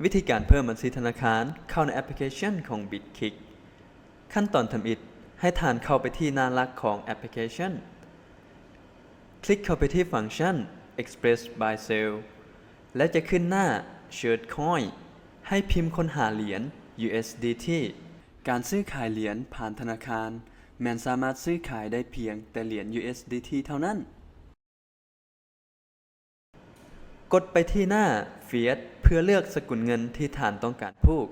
วิธีการเพิ่มบัญชีธนาคารเข้าในแอปพลิเคชันของ Bitkick ขั้นตอนทำอิฐให้ท่านเข้าไปที่หน้าหลักของแอปพลิเคชันคลิกเข้าไปที่ฟังก์ชัน Express by Sale และจะขึ้นหน้า Shared Coin ให้พิมพ์ค้นหาเหรียญ USDT การซื้อขายเหรียญผ่านธนาคารแม้นสามารถซื้อขายได้เพียงแต่เหรียญ USDT เท่านั้นกดไปที่หน้า Fiat เพื่อเลือกสกุลเงินที่ท่านต้องการผูก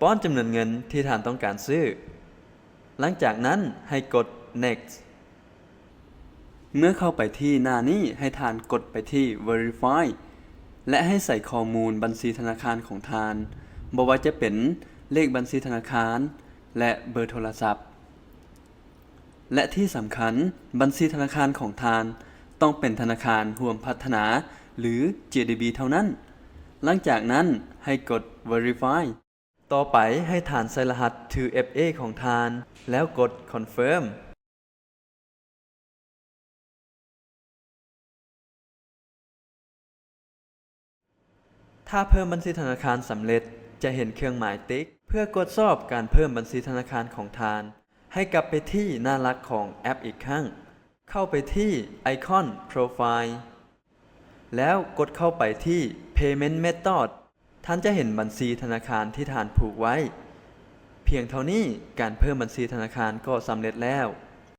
ป้อนจำนวนเงินที่ท่านต้องการซื้อหลังจากนั้นให้กด Next เมื่อเข้าไปที่หน้านี้ให้ท่านกดไปที่ Verify และให้ใส่ข้อมูลบัญชีธนาคารของท่านบ่ว่าจะเป็นเลขบัญชีธนาคารและเบอร์โทรศัพท์และที่สำคัญบัญชีธนาคารของท่านต้องเป็นธนาคารร่วมพัฒนาหรือ JDB เท่านั้นหลังจากนั้นให้กด Verify ต่อไปให้ท่านใส่รหัส 2FA ของท่านแล้วกด Confirmถ้าเพิ่มบัญชีธนาคารสำเร็จจะเห็นเครื่องหมายติ๊กเพื่อกดสอบการเพิ่มบัญชีธนาคารของท่านให้กลับไปที่หน้าหลักของแอปอีกครั้งเข้าไปที่ไอคอน Profile แล้วกดเข้าไปที่ Payment Method ท่านจะเห็นบัญชีธนาคารที่ท่านผูกไว้เพียงเท่านี้การเพิ่มบัญชีธนาคารก็สำเร็จแล้ว